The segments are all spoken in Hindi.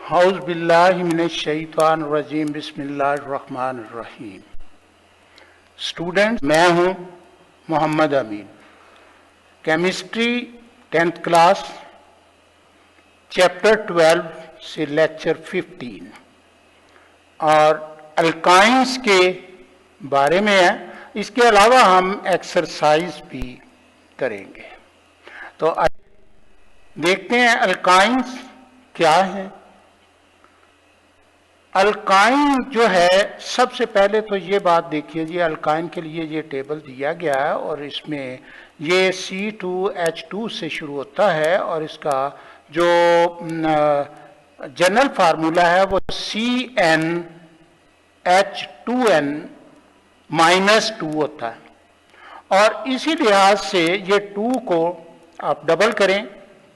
औज़ु बिल्लाहि मिनश्शैतानिर रजीम बिस्मिल्लाहिर्रहमानिर रहीम। स्टूडेंट, मैं हूं मोहम्मद अमीन। केमिस्ट्री 10th क्लास चैप्टर 12 से लेक्चर 15 और अल्काइंस के बारे में है। इसके अलावा हम एक्सरसाइज भी करेंगे। तो देखते हैं अल्काइंस क्या है। अल्काइन जो है, सबसे पहले तो ये बात देखिए जी, अल्काइन के लिए ये टेबल दिया गया है और इसमें ये C2H2 से शुरू होता है और इसका जो जनरल फार्मूला है वो CnH2n-2 होता है। और इसी लिहाज से ये 2 को आप डबल करें,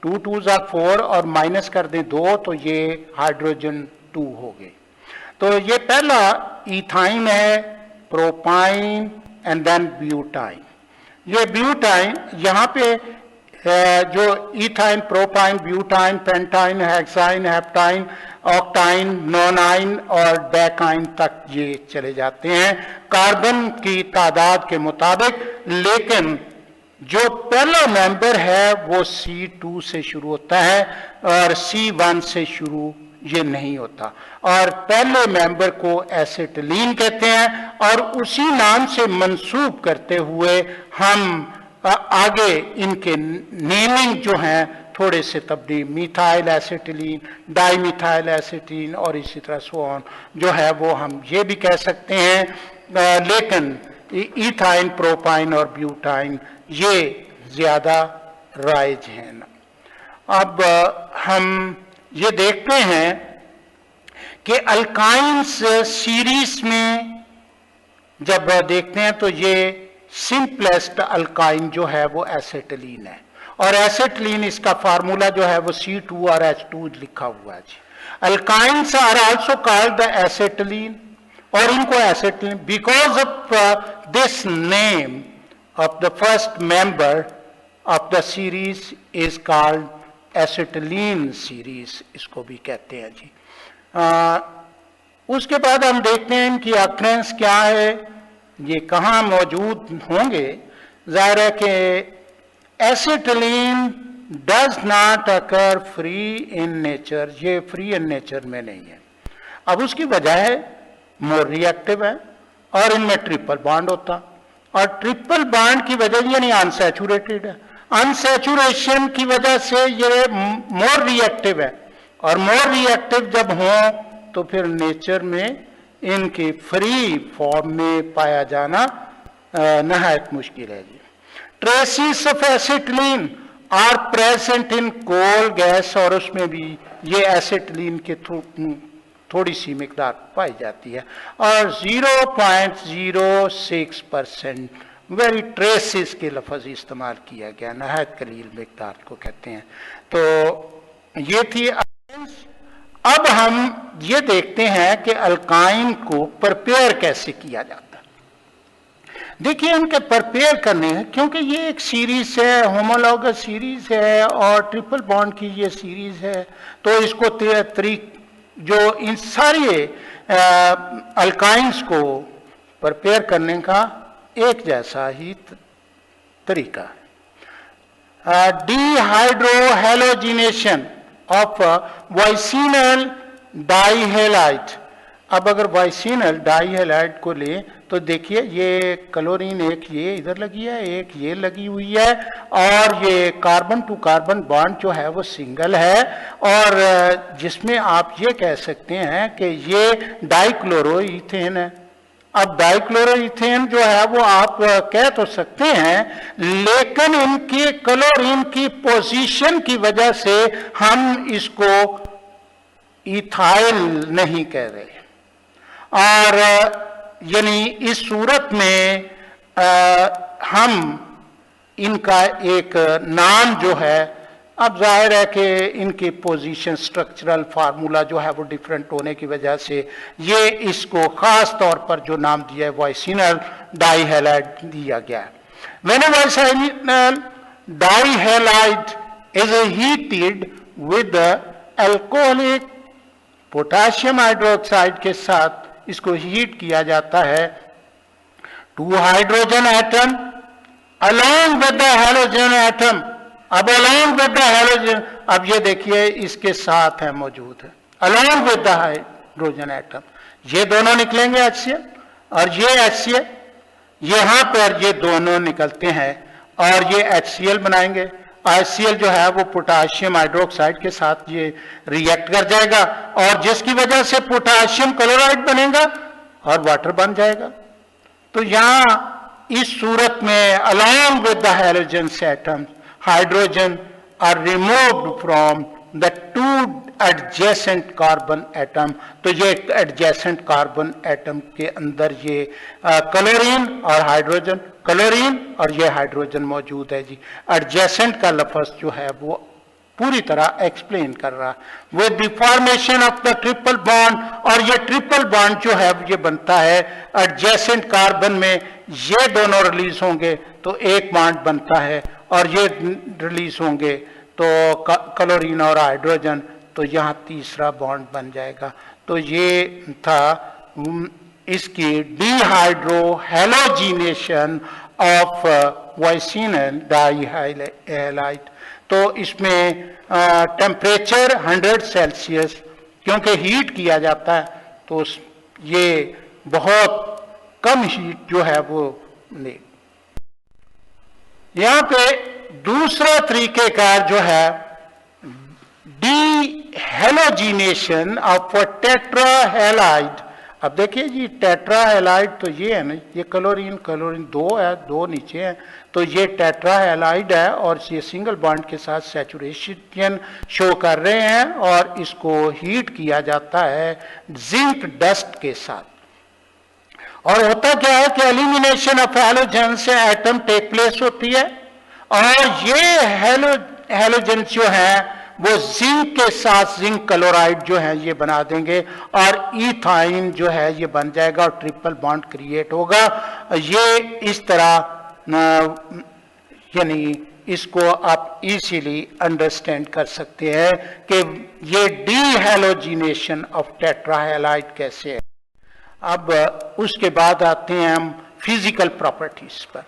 2 2s are 4 और माइनस कर दें 2, तो ये हाइड्रोजन 2 हो गए। तो ये पहला इथाइन है, प्रोपाइन एंड देन ब्यूटाइन। ये ब्यूटाइन यहाँ पे जो ethyne, propyne, butyne, pentyne, hexyne, heptyne, octyne, nonyne और डेकाइन तक ये चले जाते हैं कार्बन की तादाद के मुताबिक। लेकिन जो पहला मेंबर है वो C2 से शुरू होता है और C1 से शुरू ये नहीं होता। और पहले मेंबर को एसिटिलीन कहते हैं और उसी नाम से मंसूब करते हुए हम आगे इनके नेमिंग जो हैं थोड़े से तब्दील, मिथाइल एसिटिलीन, डाईमिथाइल एसिटिलीन और इसी तरह सो ऑन जो है वो हम ये भी कह सकते हैं। लेकिन इथाइन, प्रोपाइन और ब्यूटाइन ये ज्यादा राइज हैं। अब हम ये देखते हैं कि अल्काइंस सीरीज में जब देखते हैं तो ये सिंपलेस्ट अल्काइन जो है वो एसिटिलीन है और एसिटिलीन इसका फार्मूला जो है वो C2 और H2 लिखा हुआ है जी। Alkynes are also called the acetylene, और इनको acetylene because of this name of the first member of the series is called acetylene series, इसको भी कहते हैं जी। उसके बाद हम देखते हैं इनकी अक्रेंस क्या है, ये कहाँ मौजूद होंगे। जाहिर है कि acetylene does not occur free in nature, ये फ्री इन नेचर में नहीं है। अब उसकी वजह है मोर रिएक्टिव है और इनमें ट्रिपल बॉन्ड होता, और ट्रिपल बॉन्ड की वजह यानी अनसैचुरेटेड है। अनसैचुरेशन की वजह से ये मोर रिएक्टिव है, और मोर रिएक्टिव जब हो तो फिर नेचर में इनकी फ्री फॉर्म में पाया जाना नहायत मुश्किल है जी। Traces of acetylene are present in coal gas, और उसमें भी ये एसिटिलीन के थोड़ी सी मिकदार पाई जाती है, और 0.06% वेरी ट्रेसिस के लफ्ज इस्तेमाल किया गया, नहायत कलील मिकदार को कहते हैं। तो ये थी। अब हम ये देखते हैं कि अल्काइन को प्रिपेयर कैसे किया जाता है। देखिए इनके प्रिपेयर करने हैं, क्योंकि ये एक सीरीज है, होमोलॉगस सीरीज है और ट्रिपल बॉन्ड की ये सीरीज है, तो इसको जो इन सारे अल्काइंस को प्रिपेयर करने का एक जैसा ही तरीका है। Dehydrohalogenation of vicinal dihalide. अब अगर वाइसिनल डाइहेलाइड को लें तो देखिए ये क्लोरीन एक ये इधर लगी है, एक ये लगी हुई है, और ये कार्बन टू कार्बन बॉन्ड जो है वो सिंगल है, और जिसमें आप ये कह सकते हैं कि ये डाइक्लोरोइथेन है। अब डाइक्लोरोइथेन जो है वो आप कह तो सकते हैं, लेकिन इनकी क्लोरीन की पोजीशन की वजह से हम इसको इथाइल नहीं कह रहे, और यानी इस सूरत में हम इनका एक नाम जो है, अब जाहिर है कि इनकी पोजीशन स्ट्रक्चरल फार्मूला जो है वो डिफरेंट होने की वजह से ये इसको खास तौर पर जो नाम दिया है वाइसिनल डाइहेलाइड दिया गया है। When vicinal dihalide is heated with the alcoholic potassium hydroxide के साथ इसको हीट किया जाता है, 2 hydrogen atom along with the halogen atom, अब along with the halogen, अब ये देखिए इसके साथ है मौजूद है, along with the hydrogen atom, ये दोनों निकलेंगे HCl और ये HCl, यहां पर ये दोनों निकलते हैं और ये HCl बनाएंगे। HCl जो है वो पोटाशियम हाइड्रोक्साइड के साथ ये रिएक्ट कर जाएगा और जिसकी वजह से पोटाशियम क्लोराइड बनेगा और वाटर बन जाएगा। तो यहां इस सूरत में along with the halogen atom, hydrogen are removed from the 2 adjacent carbon atom। तो ये adjacent carbon atom के अंदर ये क्लोरीन और हाइड्रोजन, क्लोरीन और ये हाइड्रोजन मौजूद है जी। adjacent का लफ्ज जो है वो पूरी तरह एक्सप्लेन कर रहा with the formation of the triple bond, और ये ट्रिपल बॉन्ड जो है ये बनता है एडजेसेंट कार्बन में, ये दोनों रिलीज होंगे तो एक बॉन्ड बनता है और ये रिलीज होंगे तो क्लोरीन और हाइड्रोजन, तो यहाँ तीसरा बॉन्ड बन जाएगा। तो ये था इसकी डिहाइड्रो हैलोजिनेशन ऑफ वाइसिनल डाइहाइलाइट। तो इसमें टेम्परेचर 100 सेल्सियस, क्योंकि हीट किया जाता है तो ये बहुत कम हीट जो है वो ले। यहां पे दूसरा तरीकेकार जो है डीहेलोजिनेशन ऑफ टेट्राहेलाइड। अब देखिए जी टेट्राहेलाइड तो ये है ना, ये क्लोरीन क्लोरीन 2 है, 2 नीचे है, तो ये टेट्राहेलाइड है और ये सिंगल बॉन्ड के साथ सैचुरेशन शो कर रहे हैं और इसको हीट किया जाता है जिंक डस्ट के साथ। और होता क्या है कि एलिमिनेशन ऑफ हैलोजन से एटम टेक प्लेस होती है और ये हैलोजन जो है वो जिंक के साथ जिंक क्लोराइड जो है ये बना देंगे और इथाइन जो है ये बन जाएगा और ट्रिपल बॉन्ड क्रिएट होगा। ये इस तरह यानी इसको आप इजीली अंडरस्टैंड कर सकते हैं कि ये डीहेलोजिनेशन ऑफ टेट्राहेलाइड कैसे है। अब उसके बाद आते हैं हम फिजिकल प्रॉपर्टीज पर।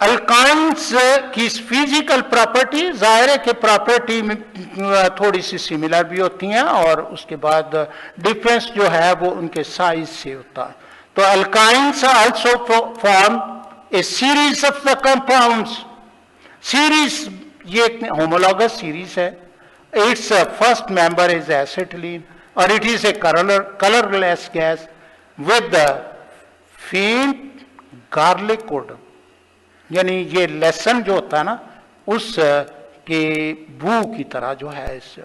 अल्काइंस की फिजिकल प्रॉपर्टी जाहिर है कि प्रॉपर्टी में थोड़ी सी सिमिलर भी होती हैं और उसके बाद डिफरेंस जो है वो उनके साइज से होता है। तो alkynes also form a series of the compounds. Series ये एक होमोलॉगस सीरीज है। Its first member is acetylene और it is a colourless gas with the faint garlic odour, यानी ये लहसुन जो होता है ना उस के बू की तरह जो है इससे।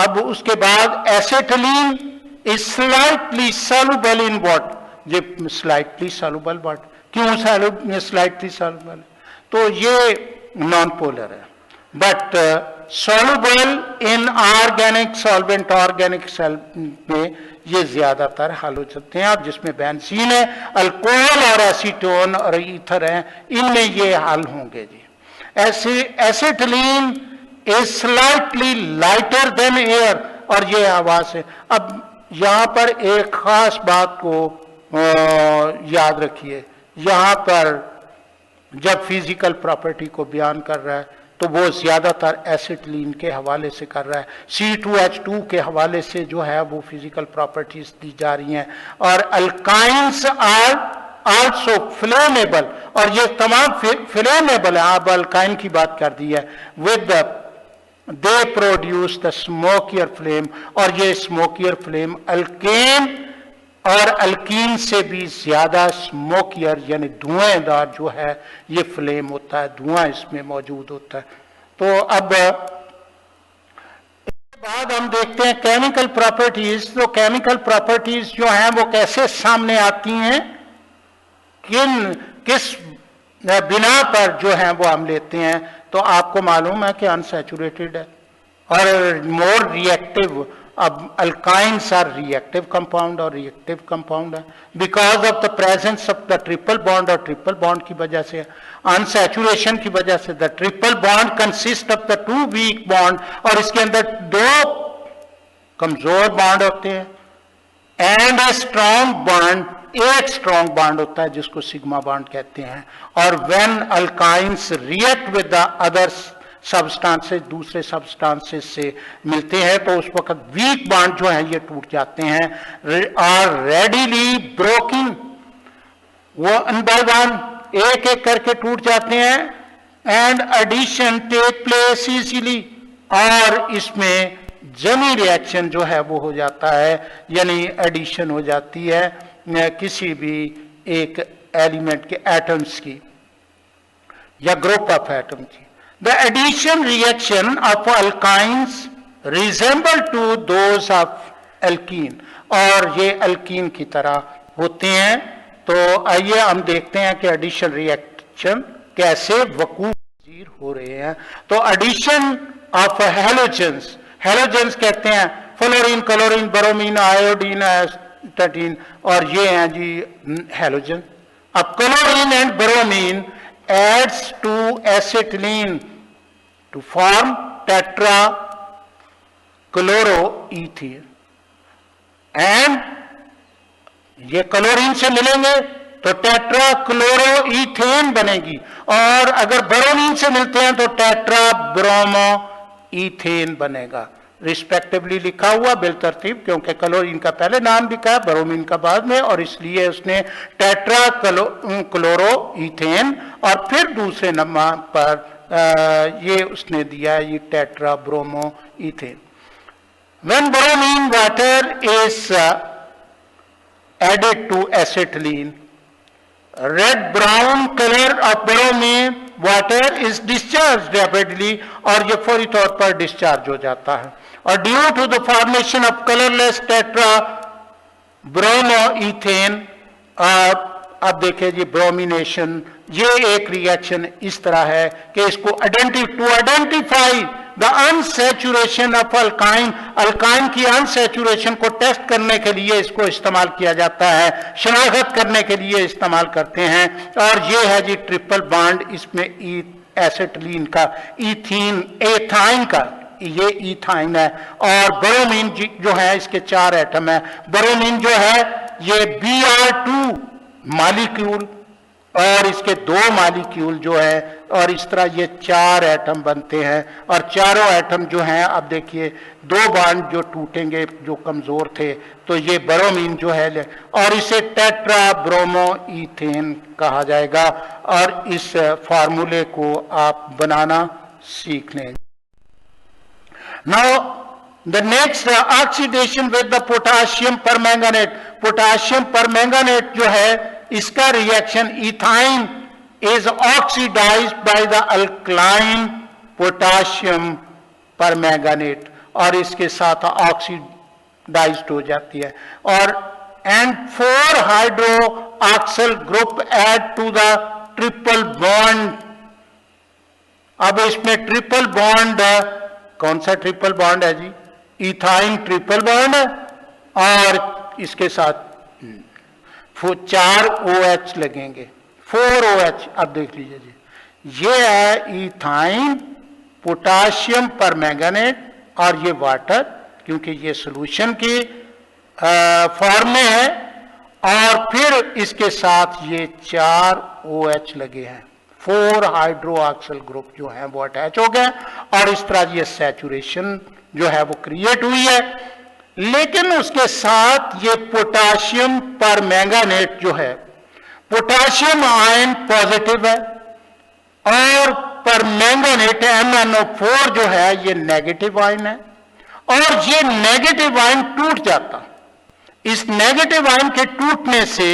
अब उसके बाद acetylene is slightly soluble in water. ये स्लाइटली सॉल्युबल वाटर, क्यों स्लाइटली सॉल्युबल? तो ये नॉन पोलर है but soluble in organic solvent. Organic cell में ये ज्यादातर हल हो सकते हैं और जिसमें बेंजीन है, अल्कोहल और एसीटोन और ईथर है, इनमें ये हल होंगे जी। Acetylene is slightly lighter than air और ये हवा से। अब यहां पर एक खास बात को याद रखिए, यहां पर जब फिजिकल प्रॉपर्टी को बयान कर रहा है तो वो ज्यादातर एसिटिलीन के हवाले से कर रहा है। C2H2 के हवाले से जो है वो फिजिकल प्रॉपर्टीज दी जा रही हैं। और अल्काइंस आर आल्सो फ्लेमेबल और ये तमाम फ्लेमेबल है। आप अल्काइन की बात कर दी है। With they produce the smokier flame और ये स्मोकियर फ्लेम अल्केन और अल्कीन से भी ज्यादा स्मोकियर यानी धुआंदार जो है ये फ्लेम होता है, धुआं इसमें मौजूद होता है। तो अब इसके बाद हम देखते हैं केमिकल प्रॉपर्टीज। तो केमिकल प्रॉपर्टीज जो हैं वो कैसे सामने आती हैं, किस बिना पर जो है वो हम लेते हैं। तो आपको मालूम है कि अनसैचुरेटेड है और मोर रिएक्टिव। अब अल्काइंस आर रिएक्टिव कंपाउंड और रिएक्टिव कंपाउंड है because of the presence of the triple bond और ट्रिपल बॉन्ड की वजह से, अनसैचुरेशन की वजह से। The triple bond consist of the 2 weak bond और इसके अंदर 2 कमजोर बॉन्ड होते हैं, एंड ए स्ट्रॉन्ग बॉन्ड, एक स्ट्रॉन्ग बॉन्ड होता है जिसको सिग्मा बॉन्ड कहते हैं। और when alkynes react with the other substances, दूसरे सब्सटेंसेस से मिलते हैं तो उस वक्त वीक बॉन्ड जो है ये टूट जाते हैं, are readily broken, one by one, एक एक करके टूट जाते हैं, and addition take place easily, और इसमें जमी रिएक्शन जो है वो हो जाता है, यानी एडिशन हो जाती है किसी भी एक एलिमेंट के एटम्स की या ग्रुप ऑफ एटम की। The addition reaction of alkynes resemble to those of alkene, और ये एल्कीन की तरह होते हैं। तो आइए हम देखते हैं कि एडिशन रिएक्शन कैसे वकूफ हो रहे हैं। तो एडिशन ऑफ हैलोजेंस, हैलोजेंस कहते हैं fluorine, chlorine, bromine, iodine, astatine, और ये हैं जी हैलोजन। अब chlorine and bromine adds to acetylene to form tetra chloroethene, एंड ये क्लोरीन से मिलेंगे तो टेट्रा क्लोरोईथेन बनेगी, और अगर ब्रोमीन से मिलते हैं तो टेट्रा ब्रोमो ईथेन बनेगा, रिस्पेक्टिवली लिखा हुआ बिलतरतीब, क्योंकि क्लोरीन का पहले नाम लिखा है, ब्रोमीन का बाद में, और इसलिए उसने टेट्रा क्लोरोईथेन, और फिर दूसरे नंबर पर ये उसने दिया ये tetra bromo ethane. When bromine water is added to acetylene, red brown color of bromine water is discharged rapidly, और ये फौरी तौर पर डिस्चार्ज हो जाता है, और due to the formation of colourless tetra bromoethane. अब देखिए जी ब्रोमिनेशन, ये एक रिएक्शन इस तरह है कि इसको identify the unsaturation of alkyne, alkyne की अनसैचुरेशन को टेस्ट करने के लिए इसको इस्तेमाल किया जाता है, शनाख्त करने के लिए इस्तेमाल करते हैं। और ये है जी ट्रिपल बॉन्ड, इसमें एसिटिलीन का, इथीन, एथाइन का, ये इथाइन है, और ब्रोमीन जो है इसके 4 एटम है। ब्रोमीन जो है ये Br2 मॉलिक्यूल, और इसके 2 मॉलिक्यूल जो है, और इस तरह ये 4 एटम बनते हैं, और चारों एटम जो हैं, अब देखिए 2 बॉन्ड जो टूटेंगे जो कमजोर थे, तो ये ब्रोमीन जो है, और इसे टेट्रा ब्रोमो ईथेन कहा जाएगा, और इस फार्मूले को आप बनाना सीख लें। Now the next oxidation with the potassium permanganate, potassium permanganate जो है इसका reaction ethyne is oxidized by the alkaline potassium permanganate, और इसके साथ ऑक्सीडाइज्ड हो जाती है, और and 4 hydroxyl group add to the triple bond. अब इसमें ट्रिपल बॉन्ड, कौन सा ट्रिपल बॉन्ड है जी? इथाइन ट्रिपल बॉन्ड है, और इसके साथ 4 OH लगेंगे, 4 OH। अब देख लीजिए जी, ये है इथाइन पोटाशियम परमैंगनेट, और ये वाटर, क्योंकि ये सॉल्यूशन की फॉर्म में है, और फिर इसके साथ ये 4 OH लगे हैं, 4 हाइड्रोक्सिल ग्रुप जो है वो अटैच हो गए, और इस तरह ये सैचुरेशन जो है वो क्रिएट हुई है। लेकिन उसके साथ ये पोटाशियम परमैंगनेट जो है, पोटाशियम आयन पॉजिटिव है, और परमैंगनेट MnO4 जो है ये नेगेटिव आयन है, और ये नेगेटिव आयन टूट जाता। इस नेगेटिव आयन के टूटने से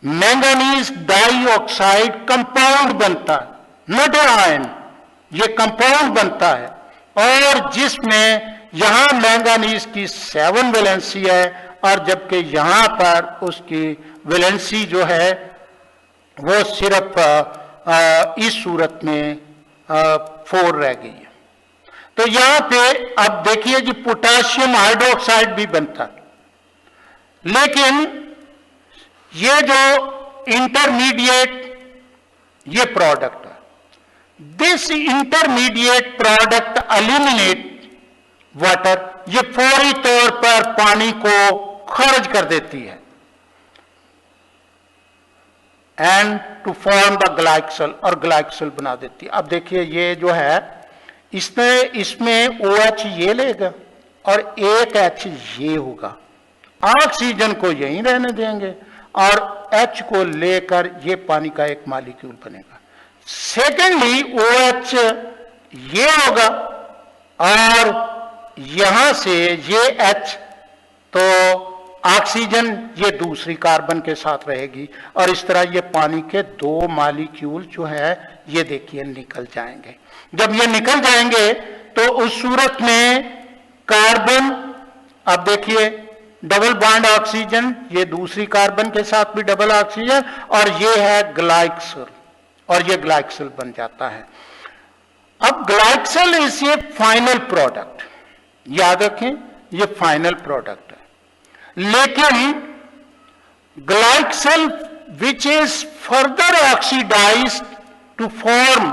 मैंगनीज डाइऑक्साइड कंपाउंड बनता है, नॉट आयन, ये कंपाउंड बनता है, और जिसमें यहां मैंगनीज की 7 वैलेंसी है, और जबकि यहां पर उसकी वैलेंसी जो है वो सिर्फ इस सूरत में 4 रह गई है। तो यहां पे अब देखिए जी पोटाशियम हाइड्रोक्साइड भी बनता है, लेकिन ये जो इंटरमीडिएट ये प्रोडक्ट है, this intermediate product eliminate water, ये फौरी तौर पर पानी को खारिज कर देती है and to form the glycol, और ग्लाइकोल बना देती है। अब देखिए ये जो है इसमें OH ये लेगा और एक H ये होगा, ऑक्सीजन को यहीं रहने देंगे और H को लेकर ये पानी का एक मॉलिक्यूल बनेगा। सेकेंडली OH ये होगा और यहां से ये H, तो ऑक्सीजन ये दूसरी कार्बन के साथ रहेगी और इस तरह ये पानी के दो मॉलिक्यूल जो है ये देखिए निकल जाएंगे। जब ये निकल जाएंगे तो उस सूरत में कार्बन, अब देखिए डबल बॉन्ड ऑक्सीजन, ये दूसरी कार्बन के साथ भी डबल ऑक्सीजन, और ये है ग्लाइकोल, और ये ग्लाइकोल बन जाता है। अब ग्लाइकोल इज ये फाइनल प्रोडक्ट, याद रखें ये फाइनल प्रोडक्ट है। लेकिन glycol which is further oxidized to form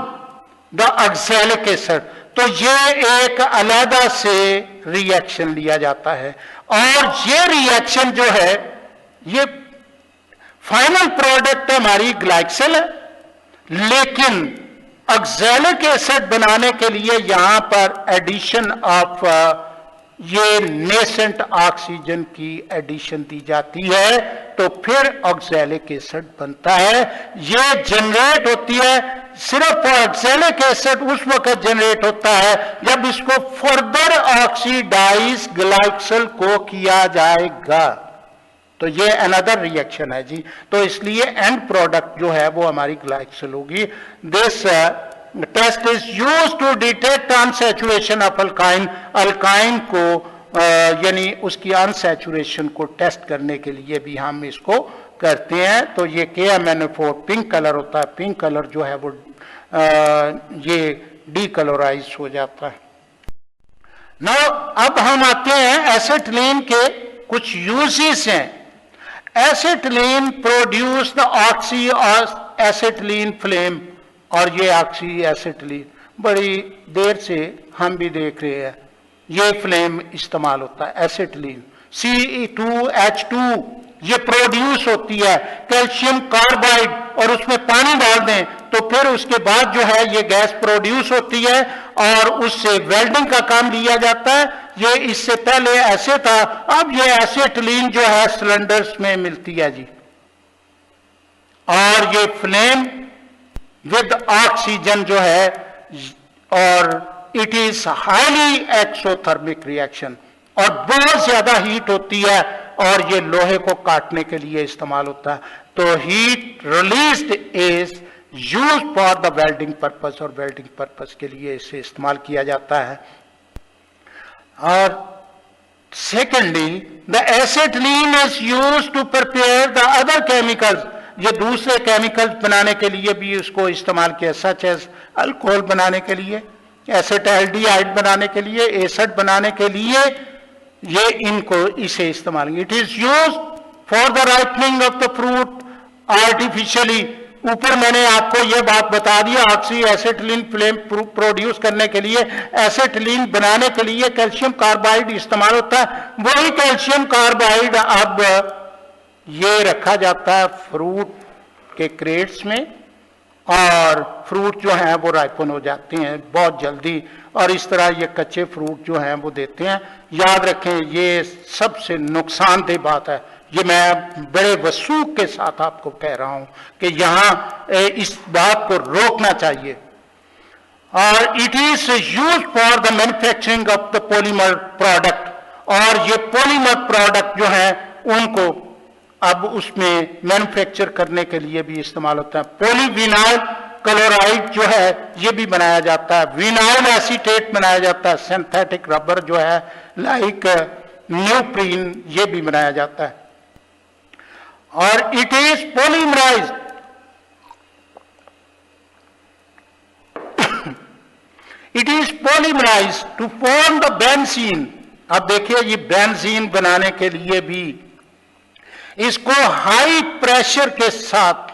the oxalic acid, तो ये एक अलग से रिएक्शन लिया जाता है और ये रिएक्शन जो है ये फाइनल प्रोडक्ट हमारी ग्लाइकोल है, लेकिन ऑक्सैलिक एसिड बनाने के लिए यहां पर एडिशन ऑफ ये नेसेंट ऑक्सीजन की एडिशन दी जाती है, तो फिर ऑक्सैलिक एसिड बनता है। ये जनरेट होती है, सिर्फ ऑक्सैलिक एसिड उस वक्त जनरेट होता है जब इसको फर्दर ऑक्सीडाइज ग्लाइकोल को किया जाएगा, तो ये अनदर रिएक्शन है जी। तो इसलिए एंड प्रोडक्ट जो है वो हमारी ग्लाइकोल होगी। This test is use to detect unsaturation of alkyne, alkyne को यानी उसकी अनसैचुरेशन को टेस्ट करने के लिए भी हम इसको करते हैं। तो ये KMnO4 पिंक कलर होता है, पिंक कलर जो है वो ये डीकलोराइज हो जाता है। नाउ अब हम आते हैं एसिटिलीन के कुछ यूजेस हैं। Acetylene produce the oxy acetylene flame, और ये ऑक्सी एसिटिलीन बड़ी देर से हम भी देख रहे हैं ये फ्लेम इस्तेमाल होता है। एसिटिलीन Ce2H2 ये प्रोड्यूस होती है, कैल्शियम कार्बाइड और उसमें पानी डाल दें तो फिर उसके बाद जो है ये गैस प्रोड्यूस होती है और उससे वेल्डिंग का काम लिया जाता है। ये इससे पहले ऐसे था, अब ये एसिटिलीन जो है सिलेंडर्स में मिलती है जी, और ये फ्लेम विद ऑक्सीजन जो है, और it is highly exothermic reaction, और बहुत ज्यादा हीट होती है और ये लोहे को काटने के लिए इस्तेमाल होता है। तो heat released is use for the welding purpose, और वेल्डिंग पर्पस के लिए इसे इस्तेमाल किया जाता है। और secondly the acetylene is use to prepare the other chemicals, ये दूसरे केमिकल्स बनाने के लिए भी उसको इस्तेमाल किया, सच एज अल्कोहल बनाने के लिए, एसिटाल्डिहाइड बनाने के लिए, एसिड बनाने के लिए ये इनको इसे इस्तेमाल। It is use for the ripening of the fruit artificially. ऊपर मैंने आपको यह बात बता दी, ऑक्सी एसिटिलीन फ्लेम प्रोड्यूस करने के लिए, एसिटिलीन बनाने के लिए कैल्शियम कार्बाइड इस्तेमाल होता है। वही कैल्शियम कार्बाइड अब ये रखा जाता है फ्रूट के क्रेट्स में, और फ्रूट जो हैं वो राइपन हो जाते हैं बहुत जल्दी, और इस तरह ये कच्चे फ्रूट जो हैं वो देते हैं। याद रखें ये सबसे नुकसानदेह बात है, ये मैं बड़े वसूख के साथ आपको कह रहा हूं कि यहां इस बात को रोकना चाहिए। और it is use for the manufacturing of the polymer product, और ये पॉलीमर प्रोडक्ट जो हैं उनको अब उसमें मैन्युफैक्चर करने के लिए भी इस्तेमाल होता है। पॉलीविनाइल क्लोराइड जो है ये भी बनाया जाता है, विनाइल एसीटेट बनाया जाता है, सिंथेटिक रबर जो है लाइक न्यूप्रीन ये भी बनाया जाता है। और it is polymerise, it is polymerise to form the benzene. अब देखिए ये बेंजीन बनाने के लिए भी इसको हाई प्रेशर के साथ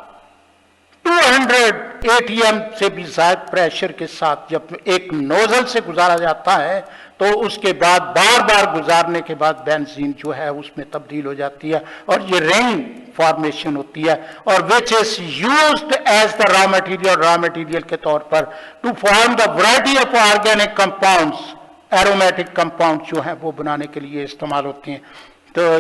200 ATM से भी ज्यादा प्रेशर के साथ जब एक नोजल से गुजारा जाता है तो उसके बाद बार बार गुजारने के बाद बेंजीन जो है उसमें तब्दील हो जाती है और ये रिंग फॉर्मेशन होती है, और which is used as the raw material के तौर पर to form the variety of organic compounds, aromatic compound जो है वो बनाने के लिए इस्तेमाल होते हैं। तो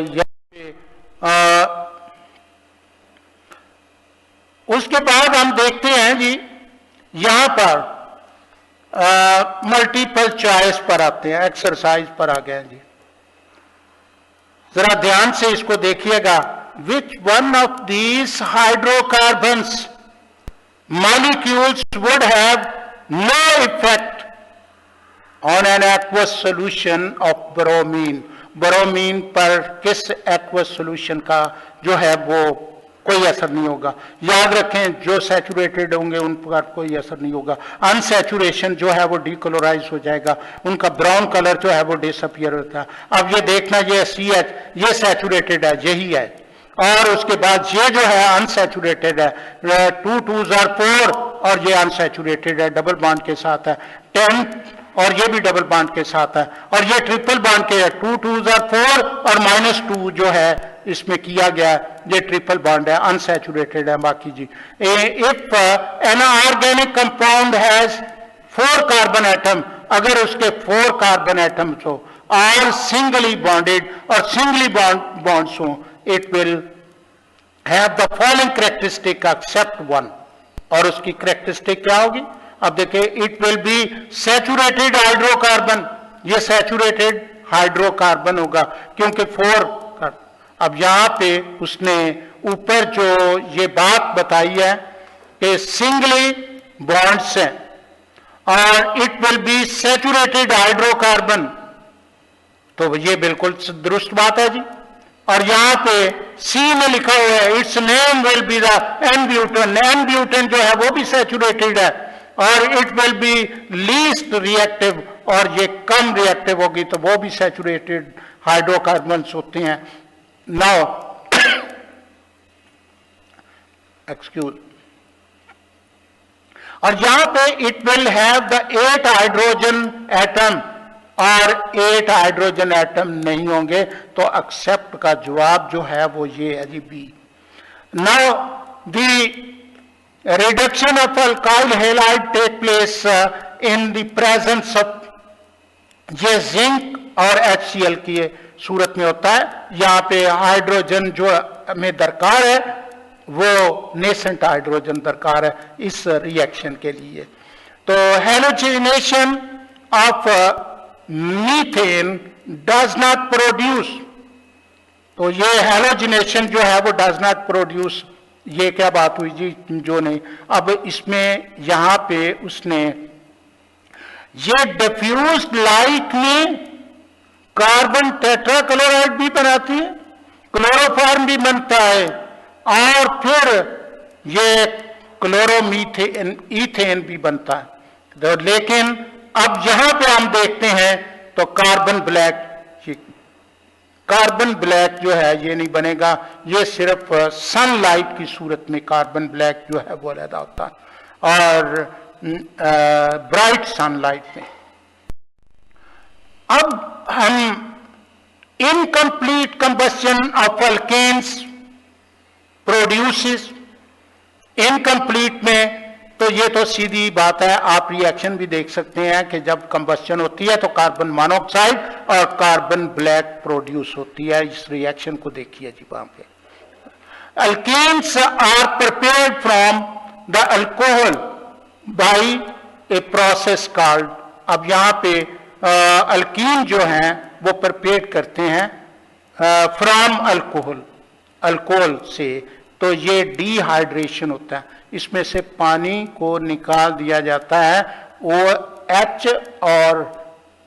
उसके बाद हम देखते हैं जी यहां पर मल्टीपल चॉइस पर आते हैं, एक्सरसाइज पर आ गए जी। जरा ध्यान से इसको देखिएगा। Which one of these hydrocarbons molecules would have no effect on an aqueous solution of bromine. Bromine पर किस एक्वस सोल्यूशन का जो है वो कोई असर नहीं होगा। याद रखें जो सैचुरेटेड होंगे उन पर कोई असर नहीं होगा। अनसैचुरेशन जो है वो डीक्लोराइज हो जाएगा, उनका ब्राउन कलर जो है वो डिसअपियर होता है। अब ये देखना ये CH ये सैचुरेटेड है, यही है, और उसके बाद ये जो है अनसैचुरेटेड है, 2 2s are 4 और ये अनसैचुरेटेड है, डबल बॉन्ड के साथ है, 10 और ये भी डबल बॉन्ड के साथ है, और ये ट्रिपल बॉन्ड के है, 2 2s are 4 और -2 जो है इसमें किया गया, ये ट्रिपल बॉन्ड है, अनसैचुरेटेड है बाकी जी। If an organic compound has 4 carbon atom, अगर उसके 4 कार्बन एटम्स हो और सिंगली बॉन्डेड और सिंगली बॉन्ड्स हो, it will have the following characteristic except 1, और उसकी कैरेक्टरिस्टिक क्या होगी? अब देखिए, it will be saturated hydrocarbon, ये सैचुरेटेड हाइड्रोकार्बन होगा क्योंकि 4। अब यहां पे उसने ऊपर जो ये बात बताई है कि सिंगली बॉन्ड्स हैं और it will be saturated hydrocarbon, तो ये बिल्कुल दुरुस्त बात है जी। और यहां पे C में लिखा हुआ है its name will be the N butane. N butane जो है वो भी सैचुरेटेड है और it will be least reactive, और ये कम रिएक्टिव होगी तो वो भी सैचुरेटेड हाइड्रोकार्बन्स होते हैं। नाउ एक्सक्यूज, और यहां पे it will have the 8 hydrogen atom, और 8 हाइड्रोजन एटम नहीं होंगे, तो एक्सेप्ट का जवाब जो है वो ये है जी B। Now the reduction of alkyl halide take place in the presence of, ये जिंक और HCl की सूरत में होता है। यहाँ पे हाइड्रोजन जो हमें दरकार है वो नेसेंट हाइड्रोजन दरकार है इस रिएक्शन के लिए। तो halogenation of methane does not produce, तो ये हेलोजिनेशन जो है वो डज नॉट प्रोड्यूस, ये क्या बात हुई जी? जो नहीं। अब इसमें यहां पे उसने ये डिफ्यूज लाइट में कार्बन टेट्राक्लोराइड भी बनाती है, क्लोरोफॉर्म भी बनता है, और फिर ये क्लोरोमीथेन ईथेन भी बनता है। तो लेकिन अब यहां पे हम देखते हैं तो कार्बन ब्लैक, कार्बन ब्लैक जो है ये नहीं बनेगा, ये सिर्फ सनलाइट की सूरत में कार्बन ब्लैक जो है वो अलग होता है, और ब्राइट सनलाइट में। अब हम incomplete combustion of alkenes produces, incomplete में तो ये तो सीधी बात है, आप रिएक्शन भी देख सकते हैं कि जब कंबस्शन होती है तो कार्बन मोनोऑक्साइड और कार्बन ब्लैक प्रोड्यूस होती है। इस रिएक्शन को देखिए जी वहां पे। Alkenes are prepared from the alcohol by a process called, अब यहां पे अल्कीन जो हैं वो प्रिपेयर करते हैं फ्रॉम अल्कोहल, अल्कोहल से, तो ये डिहाइड्रेशन होता है, इसमें से पानी को निकाल दिया जाता है, OH और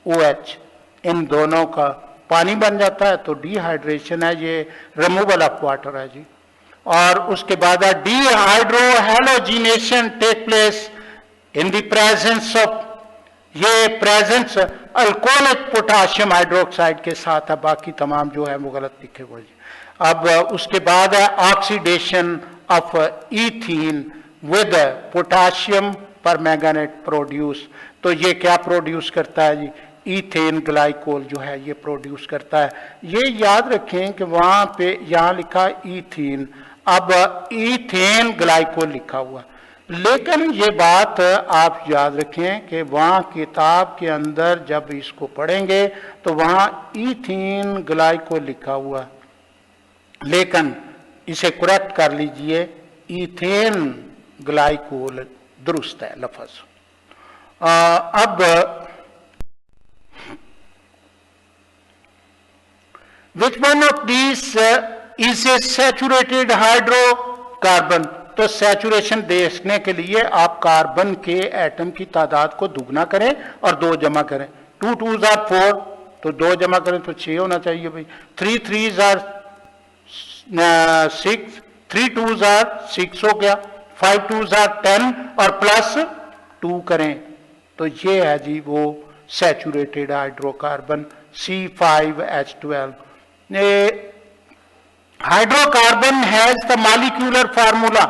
OH इन दोनों का पानी बन जाता है, तो डिहाइड्रेशन है, ये रिमूवल ऑफ वाटर है जी। और उसके बाद dehydrohalogenation take place in the presence of, ये प्रेजेंस अल्कोहलिक पोटाशियम हाइड्रोक्साइड के साथ है, बाकी तमाम जो है वो गलत लिखे हुए जी। अब उसके बाद है oxidation of ethene with potassium permanganate produce. तो ये क्या प्रोड्यूस करता है जी, ईथेन ग्लाइकोल जो है ये प्रोड्यूस करता है। ये याद रखें कि वहां पे यहाँ लिखा ईथीन, अब ईथेन ग्लाइकोल लिखा हुआ, लेकिन ये बात आप याद रखें कि वहाँ किताब के अंदर जब इसको पढ़ेंगे तो वहाँ ईथीन ग्लाइकोल लिखा हुआ, लेकिन इसे करेक्ट कर लीजिए, ईथेन ग्लाइकोल दुरुस्त है लफ्ज। अब विच one of this is a saturated hydrocarbon. तो सैचुरेशन देखने के लिए आप कार्बन के एटम की तादाद को दुगना करें और 2 जमा करें। 2 2s are 4, तो 2 जमा करें तो 6 होना चाहिए भाई। 3 3s are 6, 3 2s are 6 हो गया, 5 2s are 10 और प्लस 2 करें तो ये है जी वो saturated hydrocarbon C5H12। Hydrocarbon has the molecular formula,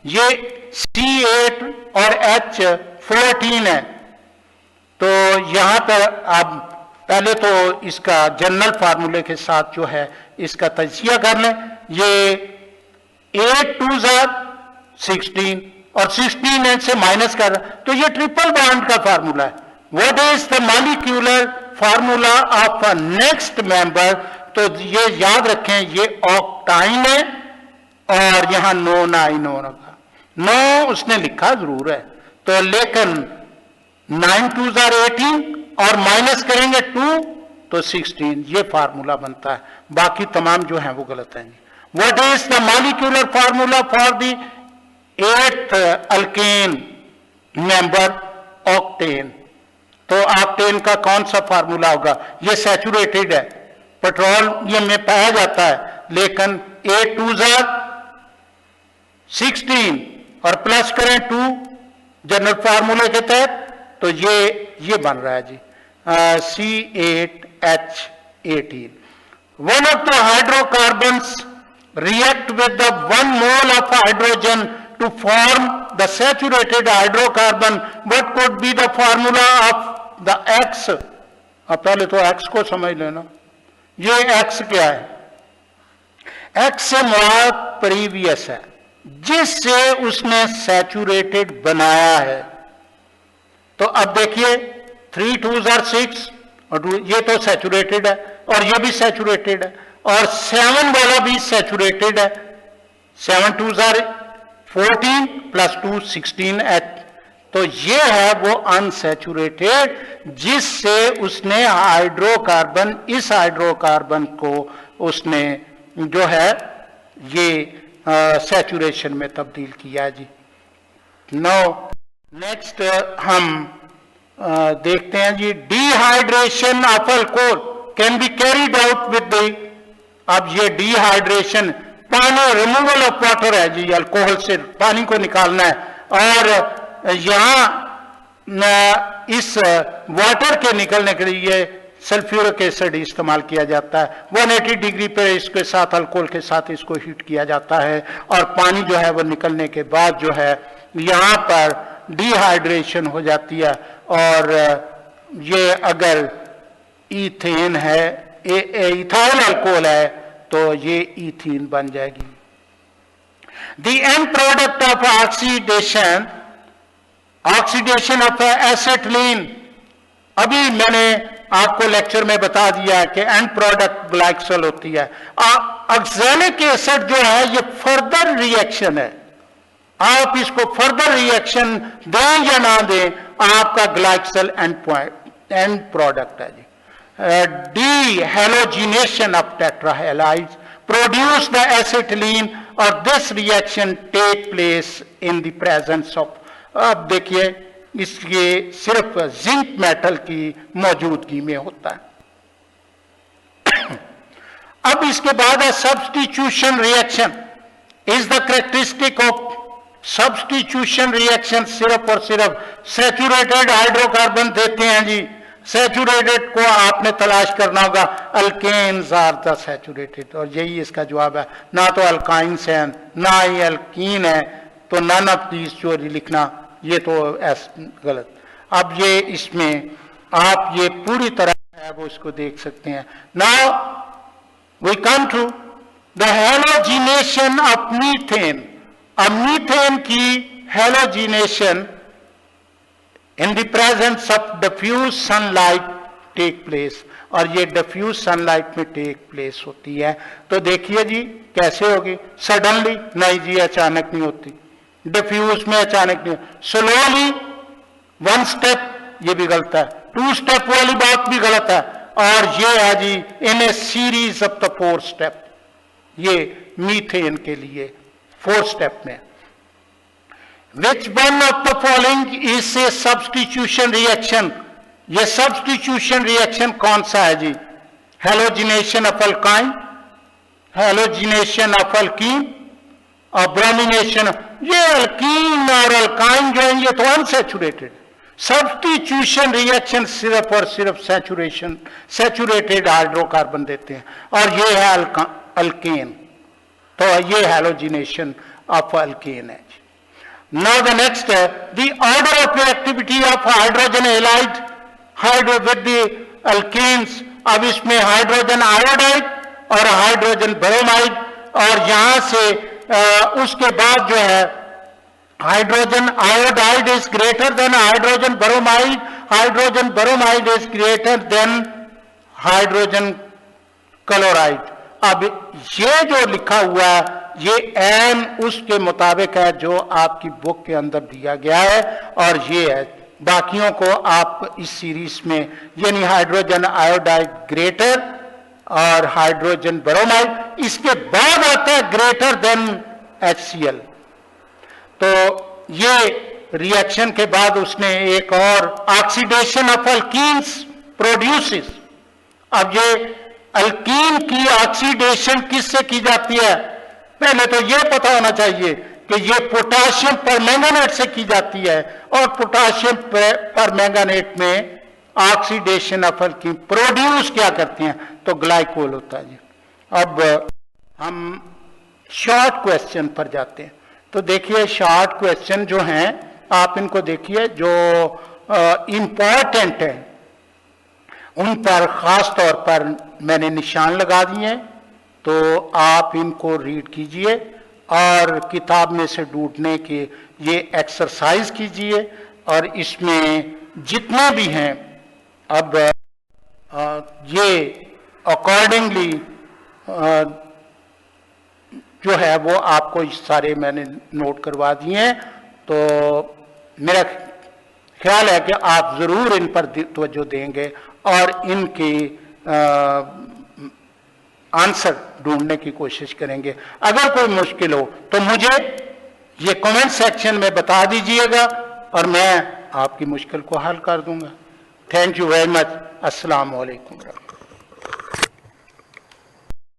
ये C8 और H14 है। तो यहां पर आप पहले तो इसका जनरल फार्मूले के साथ जो है इसका तजिया कर लें। ये 8 2s are 16 और 16 से माइनस कर, तो ये ट्रिपल बॉन्ड का फार्मूला है। What is the molecular formula of a next member, तो ये याद रखें ये ऑक्टाइन है और यहां नो नाइन होगा, नो उसने लिखा जरूर है तो, लेकिन 9 2s are 18 और माइनस करेंगे 2 तो 16, ये फार्मूला बनता है। बाकी तमाम जो है वो गलत है। What is the molecular formula for the 8th alkane member octane, तो ऑक्टेन का कौन सा फार्मूला होगा, ये सैचुरेटेड है, पेट्रोलियम में पाया जाता है, लेकिन 8 2s are 16 और प्लस करें 2 जनरल फार्मूले के तहत तो ये बन रहा है जी C8H18। One of the hydrocarbons react with the 1 mole of hydrogen to form the saturated hydrocarbon. What could be the formula of the X? अब पहले तो X को समझ लेना, ये X क्या है, X से मुराद प्रीवियस है जिससे उसने सैचुरेटेड बनाया है। तो अब देखिए 3 2s are 6 और ये तो सैचुरेटेड है और ये भी सैचुरेटेड है और 7 वाला भी सैचुरेटेड है। 7 2s are 14 प्लस 2 16H, तो ये है वो अनसैचुरेटेड जिससे उसने हाइड्रोकार्बन, इस हाइड्रोकार्बन को उसने जो है ये सैचुरेशन में तब्दील किया जी। नाउ नेक्स्ट हम देखते हैं जी, dehydration of alcohol can be carried out with the, अब ये डिहाइड्रेशन पानी, रिमूवल ऑफ वाटर है जी, अल्कोहल से पानी को निकालना है और यहां इस वाटर के निकलने के लिए सल्फ्यूरिक एसिड इस्तेमाल किया जाता है। 180 डिग्री पे इसके साथ अल्कोहल के साथ इसको हीट किया जाता है और पानी जो है वो निकलने के बाद जो है यहां पर डिहाइड्रेशन हो जाती है और ये अगर ईथेन है, इथाइल अल्कोहल है तो ये ईथीन बन जाएगी। The end product of oxidation, oxidation of acetylene, अभी मैंने आपको लेक्चर में बता दिया कि एंड प्रोडक्ट ग्लाइकोल होती है। ऑक्सैलिक एसिड जो है ये फर्दर रिएक्शन है, आप इसको फर्दर रिएक्शन दें या ना दें, आपका ग्लाइकोल एंड प्रोडक्ट है जी। Dehalogenation of tetrahalides produce the acetylene or this reaction take place in the presence of, अब देखिए इसके सिर्फ जिंक मेटल की मौजूदगी में होता है। अब इसके बाद है substitution reaction. Is the characteristic of substitution reaction, सिर्फ और सिर्फ सैचुरेटेड हाइड्रोकार्बन देते हैं जी। सैचुरेटेड को आपने तलाश करना होगा, अल्केन्स आर द सैचुरेटेड, और यही इसका जवाब है। ना तो अल्काइंस है ना ही अल्कीन है, तो नन ऑफ दीज जो लिखना ये तो गलत। अब ये इसमें आप ये पूरी तरह है वो इसको देख सकते हैं। Now we come to the halogenation of methane. अब मीथेन की halogenation in the presence of diffuse sunlight take place, और ये डिफ्यूज सनलाइट में टेक प्लेस होती है। तो देखिए जी कैसे होगी, सडनली नहीं जी, अचानक नहीं होती, डिफ्यूज में अचानक नहीं, स्लोली वन स्टेप, ये भी गलत है, टू स्टेप वाली बात भी गलत है, और ये है जी in a series of the 4 step, ये मीथेन के लिए 4 स्टेप में। Which one of the following is a substitution reaction, ये सब्स्टिट्यूशन रिएक्शन कौन सा है जी? Halogenation of alkyne, halogenation of alkene और ब्रोमिनेशन। ये अल्कीन और अल्काइन जो है ये तो अनसैचुरेटेड, सब्स्टिट्यूशन रिएक्शन सिर्फ और सिर्फ सैचुरेटेड हाइड्रोकार्बन देते हैं, और ये है अल्केन, तो ये हेलोजिनेशन ऑफ अल्केन है। Now the next, the order of reactivity of hydrogen halide with the alkenes। अब इसमें हाइड्रोजन आयोडाइड और हाइड्रोजन ब्रोमाइड, और यहां से उसके बाद जो है hydrogen iodide is greater than hydrogen bromide, hydrogen bromide is greater than hydrogen chloride. अब ये जो लिखा हुआ है ये एन उसके मुताबिक है जो आपकी बुक के अंदर दिया गया है, और ये है, बाकियों को आप इस सीरीज में, यानी हाइड्रोजन आयोडाइड ग्रेटर और हाइड्रोजन ब्रोमाइड, इसके बाद आता है ग्रेटर देन HCl। तो ये रिएक्शन के बाद उसने एक और ऑक्सीडेशन ऑफ अल्कीन्स प्रोड्यूसेस। अब ये अल्कीन की ऑक्सीडेशन किससे की जाती है? पहले तो ये पता होना चाहिए कि ये पोटाशियम परमैंगनेट से की जाती है, और पोटाशियम परमैंगनेट में ऑक्सीडेशन ऑफ अल्कीन प्रोड्यूस क्या करती हैं? तो ग्लाइकोल होता है जी। अब हम शॉर्ट क्वेश्चन पर जाते हैं। तो देखिए शॉर्ट क्वेश्चन जो हैं आप इनको देखिए, जो इंपॉर्टेंट है उन पर खास तौर पर मैंने निशान लगा दिए हैं, तो आप इनको रीड कीजिए और किताब में से ढूंढने के ये एक्सरसाइज कीजिए, और इसमें जितने भी हैं अब ये अकॉर्डिंगली जो है वो आपको सारे मैंने नोट करवा दिए हैं। तो मेरा ख्याल है कि आप ज़रूर इन पर तवज्जो देंगे और इनकी आंसर ढूंढने की कोशिश करेंगे। अगर कोई मुश्किल हो तो मुझे ये कमेंट सेक्शन में बता दीजिएगा और मैं आपकी मुश्किल को हल कर दूंगा। Thank you very much. अस्सलाम वालेकुम।